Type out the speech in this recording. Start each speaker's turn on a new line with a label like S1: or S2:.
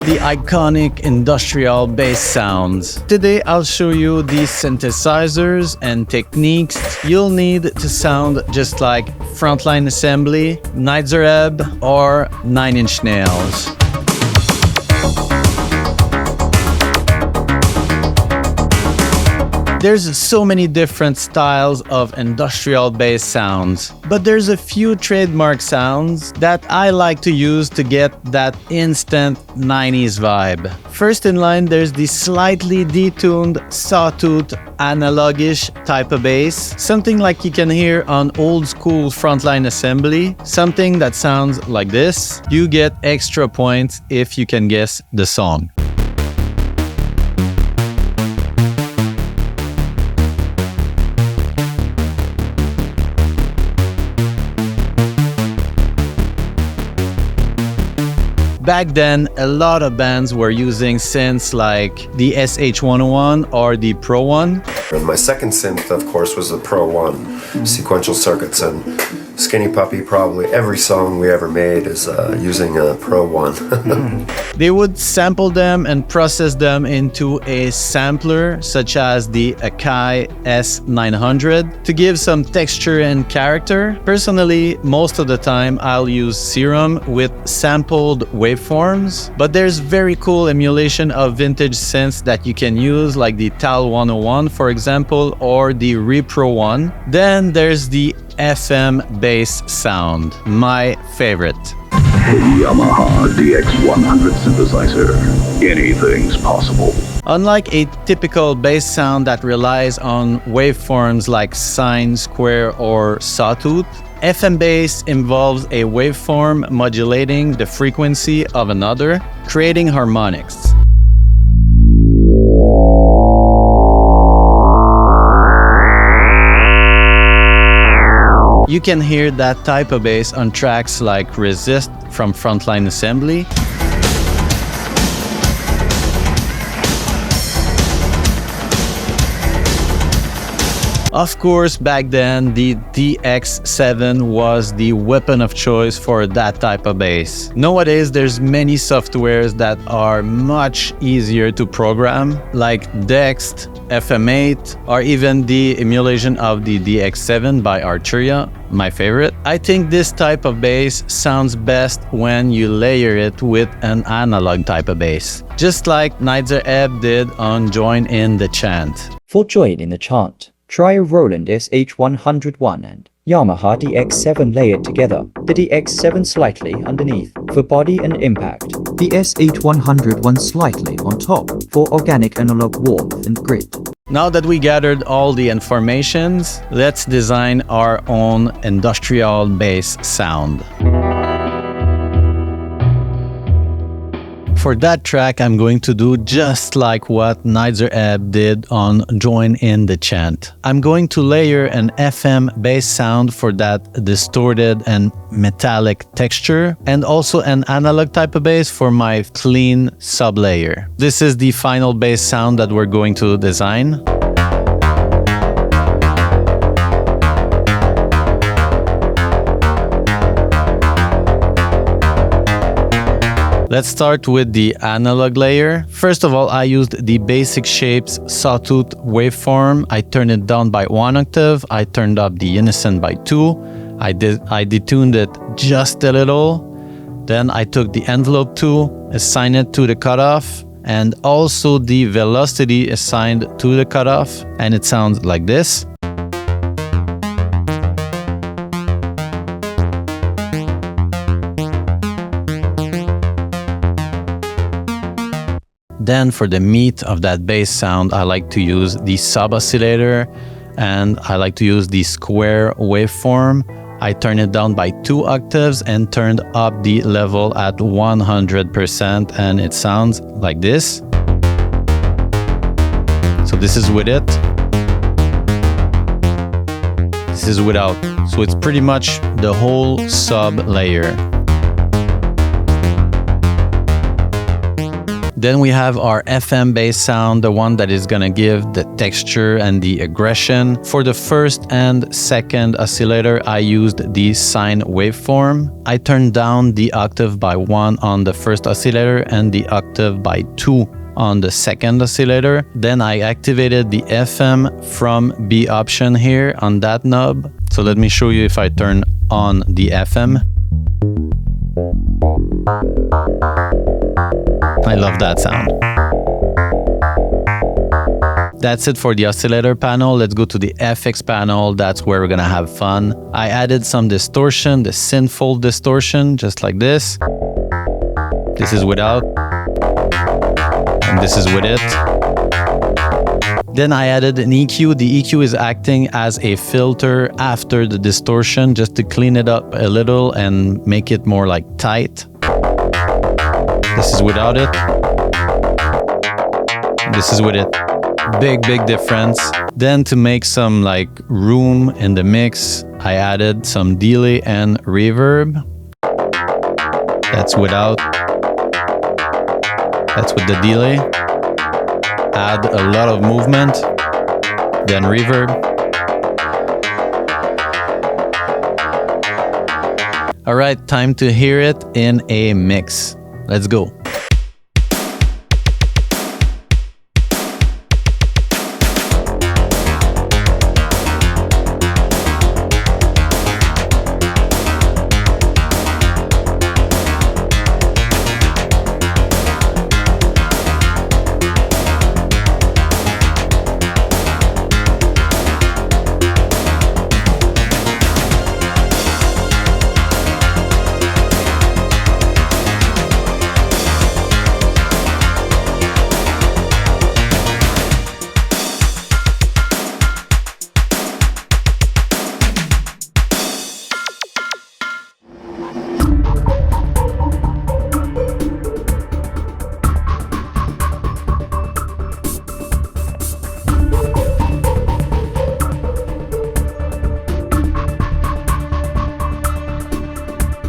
S1: The iconic industrial bass sounds. Today I'll show you these synthesizers and techniques you'll need to sound just like Frontline Assembly, Nitzer EBB, or 9 Inch Nails. There's so many different styles of industrial bass sounds, but there's a few trademark sounds that I like to use to get that instant 90s vibe. First in line, there's the slightly detuned sawtooth analogish type of bass, something like you can hear on old school Frontline Assembly, something that sounds like this. You get extra points if you can guess the song. Back then, a lot of bands were using synths like the SH101 or the Pro 1.
S2: And my second synth, of course, was the Pro 1, sequential circuits. And Skinny Puppy, probably every song we ever made is using a Pro 1.
S1: They would sample them and process them into a sampler, such as the Akai S900, to give some texture and character. Personally, most of the time, I'll use Serum with sampled waveforms, but there's very cool emulation of vintage synths that you can use, like the Tal 101, for example, or the Repro 1. Then there's the FM bass sound, my favorite.
S3: Yamaha DX100 synthesizer. Anything's possible.
S1: Unlike a typical bass sound that relies on waveforms like sine, square, or sawtooth, FM bass involves a waveform modulating the frequency of another, creating harmonics. You can hear that type of bass on tracks like Resist from Frontline Assembly, of course, back then, the DX7 was the weapon of choice for that type of bass. Nowadays, there's many softwares that are much easier to program, like Dext, FM8, or even the emulation of the DX7 by Arturia, my favorite. I think this type of bass sounds best when you layer it with an analog type of bass, just like Nitzer EBB did on Join in the Chant.
S4: For Join in the Chant, try a Roland SH101 and Yamaha DX7 layered together, the DX7 slightly underneath for body and impact, the SH101 slightly on top for organic analog warmth and grit.
S1: Now that we gathered all the informations, let's design our own industrial bass sound. For that track, I'm going to do just like what Nitzer EBB did on Join in the Chant. I'm going to layer an FM bass sound for that distorted and metallic texture, and also an analog type of bass for my clean sublayer. This is the final bass sound that we're going to design. Let's start with the analog layer. First of all, I used the Basic Shapes sawtooth waveform. I turned it down by 1 octave. I turned up the unison by 2. I detuned it just a little. Then I took the envelope 2, assigned it to the cutoff, and also the velocity assigned to the cutoff, and it sounds like this. Then for the meat of that bass sound, I like to use the sub-oscillator, and I like to use the square waveform. I turn it down by 2 octaves and turned up the level at 100%, and it sounds like this. So this is with it. This is without. So it's pretty much the whole sub layer. Then we have our FM bass sound, the one that is gonna give the texture and the aggression. For the first and second oscillator, I used the sine waveform. I turned down the octave by 1 on the first oscillator and the octave by 2 on the second oscillator. Then I activated the FM from B option here on that knob. So let me show you if I turn on the FM. I love that sound. That's it for the oscillator panel. Let's go to the FX panel. That's where we're gonna have fun. I added some distortion, the synth distortion, just like this. This is without, and this is with it. Then I added an EQ. The EQ is acting as a filter after the distortion, just to clean it up a little and make it more like tight. This is without it. This is with it. Big difference. Then to make some like room in the mix, I added some delay and reverb. That's without. That's with the delay. Add a lot of movement. Then reverb. All right, time to hear it in a mix. Let's go.